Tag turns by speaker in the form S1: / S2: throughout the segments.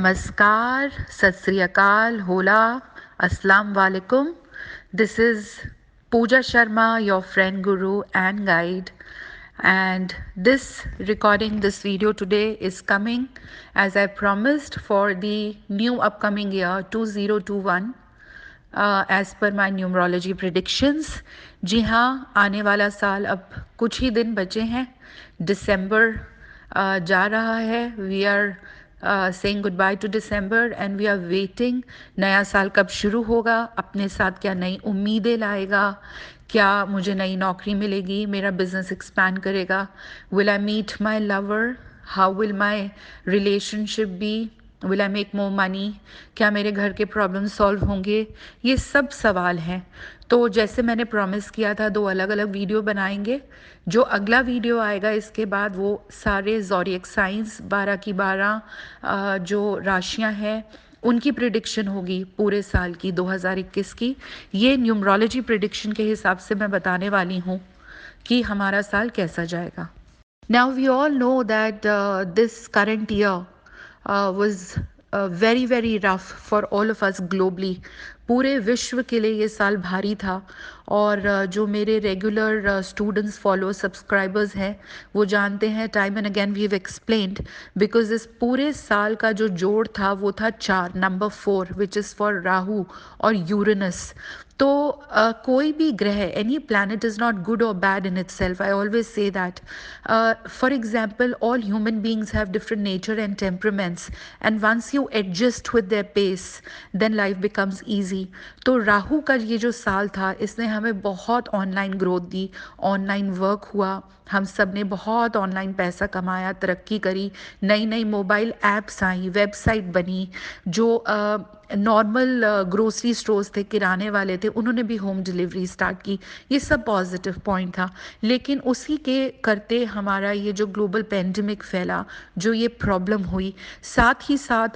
S1: Namaskar, Sat Sri Akal, Hola, Assalamu Alaikum. This is Pooja Sharma, your friend, guru, and guide. And this video today is coming as I promised for the new upcoming year 2021. As per my numerology predictions. जी हाँ, आने वाला साल अब कुछ ही दिन बचे हैं, दिसंबर जा रहा है। We are saying goodbye to December and we are waiting नया साल कब शुरू होगा, अपने साथ क्या नई उम्मीदें लाएगा, क्या मुझे नई नौकरी मिलेगी, मेरा बिजनेस एक्सपैंड करेगा, will I meet my lover, how will my relationship be, will I make more money, क्या मेरे घर के प्रॉब्लम सॉल्व होंगे, ये सब सवाल हैं। तो जैसे मैंने प्रॉमिस किया था 2 अलग अलग वीडियो बनाएंगे। जो अगला वीडियो आएगा इसके बाद वो सारे ज़ोडिएक साइंस 12 की 12 जो राशियां हैं उनकी प्रिडिक्शन होगी पूरे साल की 2021 की। ये न्यूमरोलॉजी प्रिडिक्शन के हिसाब से मैं बताने वाली हूँ कि हमारा साल कैसा जाएगा। Now we all know that this current year was very very rough for all of us globally. पूरे विश्व के लिए ये साल भारी था और जो मेरे रेगुलर स्टूडेंट्स फॉलो सब्सक्राइबर्स हैं वो जानते हैं, time and again we have explained, because इस पूरे साल का जो जोड़ था वो था 4, number 4, which is for Rahu और यूरेनस। तो कोई भी ग्रह, any planet is not good और bad in itself. I always say that. For example, all human beings have different nature and temperaments, and once you adjust with their pace, then life becomes easy. तो राहु का ये जो साल था इसने हमें बहुत ऑनलाइन ग्रोथ दी, ऑनलाइन वर्क हुआ, हम सब ने बहुत ऑनलाइन पैसा कमाया, तरक्की करी, नई नई मोबाइल ऐप्स आई, वेबसाइट बनी, जो नॉर्मल ग्रोसरी स्टोर्स थे, किराने वाले थे, उन्होंने भी होम डिलीवरी स्टार्ट की। ये सब पॉजिटिव पॉइंट था। लेकिन उसी के करते हमारा ये जो ग्लोबल पेंडेमिक फैला, जो ये प्रॉब्लम हुई, साथ ही साथ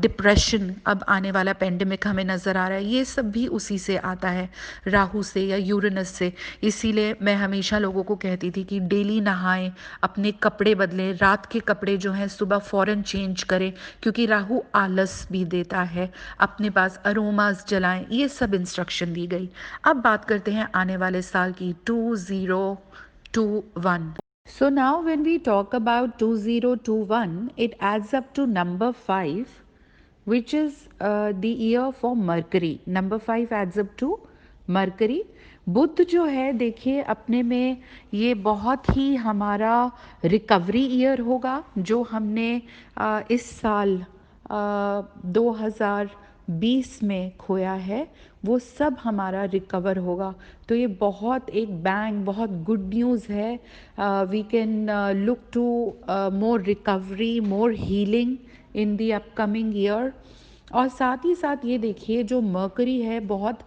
S1: डिप्रेशन, अब आने वाला पेंडेमिक हमें नज़र आ रहा है, ये सब भी उसी से आता है, राहु से या यूरेनस से। इसीलिए मैं हमेशा लोगों को कहती थी कि डेली नहाएं, अपने कपड़े बदलें, रात के कपड़े जो हैं सुबह फ़ौरन चेंज करें, क्योंकि राहु आलस भी देता है, अपने पास अरोमास जलाएं, ये सब इंस्ट्रक्शन दी गई। अब बात करते हैं आने वाले साल की 2021। So now when we talk about 2021, it adds up to number 5, which is the year for Mercury. Number 5 adds up to Mercury. बुध जो है देखिए अपने में ये बहुत ही हमारा रिकवरी ईयर होगा। जो हमने इस साल 2020 में खोया है वो सब हमारा रिकवर होगा। तो ये बहुत एक बैंग, बहुत गुड न्यूज़ है। We can look to more recovery, more healing in the upcoming year. और साथ ही साथ ये देखिए जो मर्करी है बहुत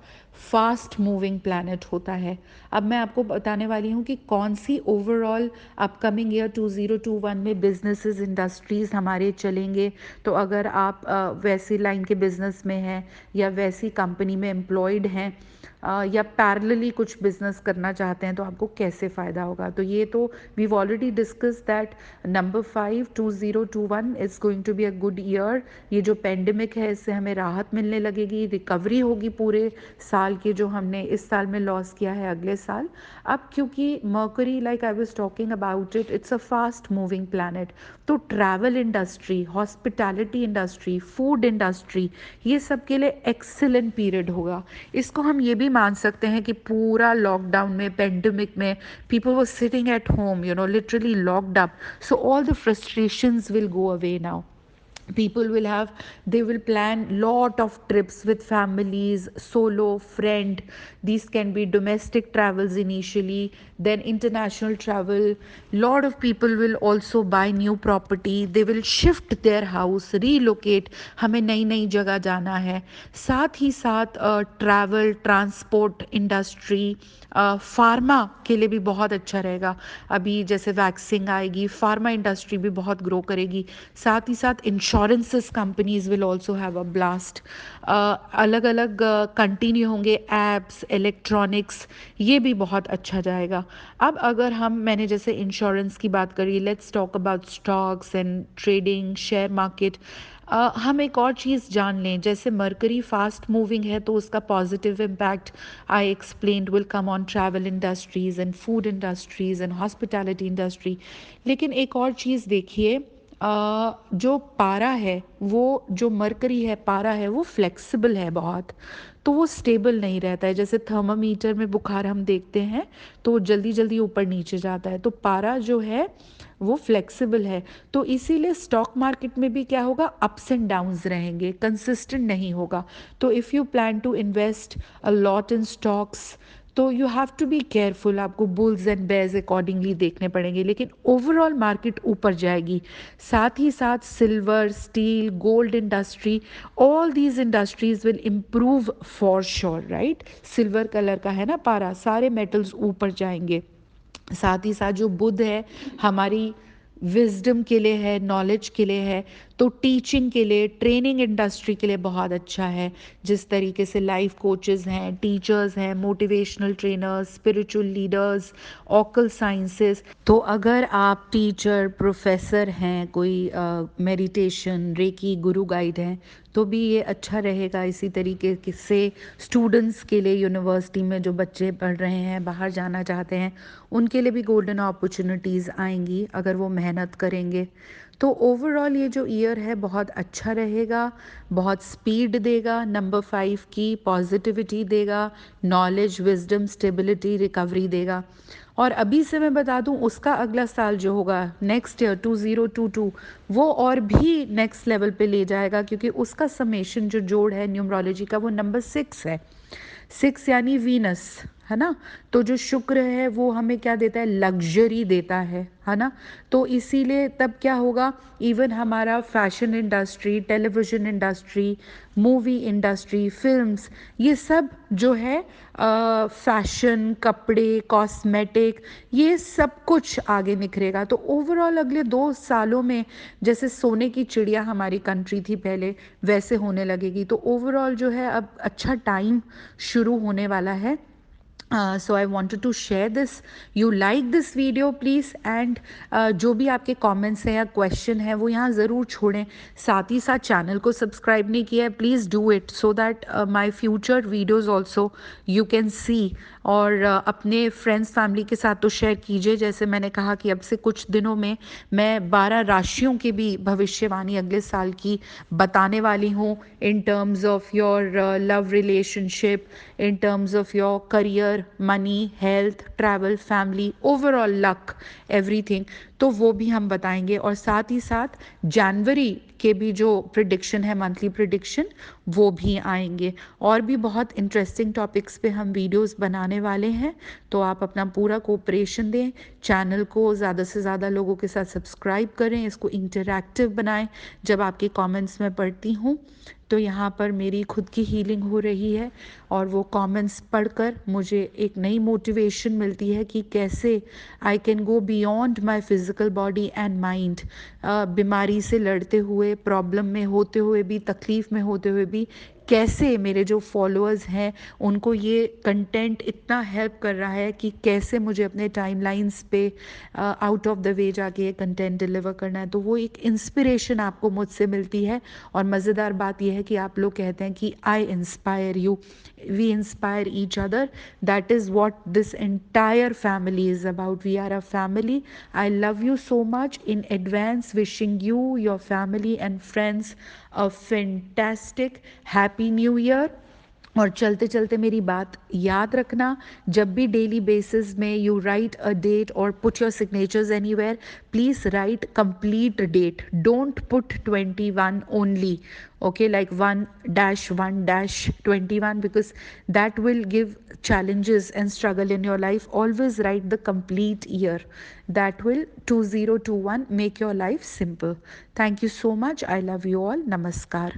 S1: फास्ट मूविंग प्लैनेट होता है। अब मैं आपको बताने वाली हूँ कि कौन सी ओवरऑल अपकमिंग ईयर 2021 में बिजनेसेस, इंडस्ट्रीज़ हमारे चलेंगे। तो अगर आप वैसी लाइन के बिजनेस में हैं या वैसी कंपनी में एम्प्लॉयड हैं या पैरेलली कुछ बिजनेस करना चाहते हैं तो आपको कैसे फ़ायदा होगा। तो ये तो we already discuss that number 5 2021 is going to be a good year. ये जो पेंडेमिक है इससे हमें राहत मिलने लगेगी, रिकवरी होगी पूरे साल की जो हमने इस साल में लॉस किया है अगले साल। अब क्योंकि Mercury, like I was talking about it, it's a fast moving planet, तो travel industry, hospitality industry, food industry, ये सब के लिए एक्सीलेंट पीरियड होगा। इसको हम ये भी मान सकते हैं कि पूरा लॉकडाउन में, पेंडेमिक में, people were sitting at home, you know, literally locked up, so all the frustrations will go away now. People will have, they will plan lot of trips with families, solo, friend. These can be domestic travels initially, then international travel. Lot of people will also buy new property, they will shift their house, relocate, हमें नई नई जगह जाना है। साथ ही साथ travel, transport industry, pharma के लिए भी बहुत अच्छा रहेगा। अभी जैसे वैक्सीन आएगी, फार्मा इंडस्ट्री भी बहुत ग्रो करेगी। साथ ही साथ insurances companies will also have a blast. अलग अलग कंटिन्यू होंगे एप्स, इलेक्ट्रॉनिक्स, ये भी बहुत अच्छा जाएगा। अब अगर मैंने जैसे इंश्योरेंस की बात करी, let's talk about stocks and trading, share market. हम एक और चीज़ जान लें, जैसे मरकरी फास्ट मूविंग है तो उसका positive impact I explained will come on travel industries and food industries and hospitality industry. लेकिन एक और चीज़ देखिए, जो पारा है, वो जो मरकरी है, पारा है, वो फ्लेक्सिबल है बहुत, तो वो स्टेबल नहीं रहता है। जैसे थर्मामीटर में बुखार हम देखते हैं तो वो जल्दी जल्दी ऊपर नीचे जाता है, तो पारा जो है वो फ्लेक्सिबल है। तो इसीलिए स्टॉक मार्केट में भी क्या होगा, अप्स एंड डाउन्स रहेंगे, कंसिस्टेंट नहीं होगा। तो if you plan to invest a lot in stocks, तो you have to be careful, आपको बुल्स एंड बेयर्स अकॉर्डिंगली देखने पड़ेंगे, लेकिन ओवरऑल मार्केट ऊपर जाएगी। साथ ही साथ silver, steel, gold industry, all these industries will improve for sure, right. Silver colour का है ना पारा, सारे मेटल्स ऊपर जाएंगे। साथ ही साथ जो बुध है, हमारी विजडम के लिए है, नॉलेज के लिए है, तो टीचिंग के लिए, ट्रेनिंग इंडस्ट्री के लिए बहुत अच्छा है। जिस तरीके से लाइफ कोचेस हैं, टीचर्स हैं, motivational trainers, spiritual leaders, occult sciences, तो अगर आप टीचर, प्रोफेसर हैं, कोई मेडिटेशन, रेकी गुरु गाइड हैं, तो भी ये अच्छा रहेगा। इसी तरीके से स्टूडेंट्स के लिए, यूनिवर्सिटी में जो बच्चे पढ़ रहे हैं, बाहर जाना चाहते हैं, उनके लिए भी गोल्डन अपॉर्चुनिटीज़ आएंगी अगर वो मेहनत करेंगे। तो ओवरऑल ये जो ईयर है बहुत अच्छा रहेगा, बहुत स्पीड देगा, नंबर 5 की पॉजिटिविटी देगा, नॉलेज, विजडम, स्टेबिलिटी, रिकवरी देगा। और अभी से मैं बता दूं, उसका अगला साल जो होगा, नेक्स्ट ईयर 2022, वो और भी नेक्स्ट लेवल पे ले जाएगा, क्योंकि उसका समेशन जो जोड़ है न्यूमरोलॉजी का, वो नंबर 6 है। 6 यानी वीनस, है ना। तो जो शुक्र है वो हमें क्या देता है, लग्जरी देता है ना। तो इसीलिए तब क्या होगा, इवन हमारा fashion industry, television industry, movie industry, films, ये सब जो है फैशन, कपड़े, कॉस्मेटिक, ये सब कुछ आगे निखरेगा। तो ओवरऑल अगले 2 सालों में जैसे सोने की चिड़िया हमारी कंट्री थी पहले, वैसे होने लगेगी। तो ओवरऑल जो है अब अच्छा टाइम शुरू होने वाला है। So I wanted to share this. You like this video please, and जो भी आपके comments हैं या question है वो यहाँ ज़रूर छोड़ें। साथ ही साथ चैनल को सब्सक्राइब नहीं किया है, please do it, so that my future videos also you can see. और अपने फ्रेंड्स फैमिली के साथ तो शेयर कीजिए। जैसे मैंने कहा कि अब से कुछ दिनों में मैं 12 राशियों की भी भविष्यवाणी अगले साल की बताने वाली हूँ, in terms of your love relationship, in terms of your career, money, health, travel, family, overall luck, everything। तो वो भी हम बताएंगे। और साथ ही साथ जनवरी के भी जो प्रिडिक्शन है, मंथली प्रिडिक्शन, वो भी आएंगे। और भी बहुत इंटरेस्टिंग टॉपिक्स पे हम वीडियोस बनाने वाले हैं। तो आप अपना पूरा कोऑपरेशन दें, चैनल को ज़्यादा से ज़्यादा लोगों के साथ सब्सक्राइब करें, इसको इंटरैक्टिव बनाएं। जब आपके कमेंट्स में पढ़ती हूँ तो यहाँ पर मेरी खुद की हीलिंग हो रही है, और वो कमेंट्स पढ़कर मुझे एक नई मोटिवेशन मिलती है कि कैसे I can go beyond my physical body and mind. बीमारी से लड़ते हुए, प्रॉब्लम में होते हुए भी, तकलीफ़ में होते हुए भी, कैसे मेरे जो फॉलोअर्स हैं उनको ये कंटेंट इतना हेल्प कर रहा है कि कैसे मुझे अपने टाइमलाइंस पे आउट ऑफ द वे जाके ये कंटेंट डिलीवर करना है। तो वो एक इंस्पिरेशन आपको मुझसे मिलती है। और मज़ेदार बात यह है कि आप लोग कहते हैं कि I inspire you, we inspire each other. That is what this entire family is about. We are a family. I love you so much in advance, wishing you, your family and friends a fantastic happy new year। और चलते चलते मेरी बात याद रखना, जब भी daily basis में यू राइट अ डेट और put your signatures anywhere, please write complete date, don't put 21 only, okay, like 1-1-21, because that will give challenges and struggle in your life. Always write the complete year. That will 2021 make your life simple. Thank you so much. I love you all. Namaskar.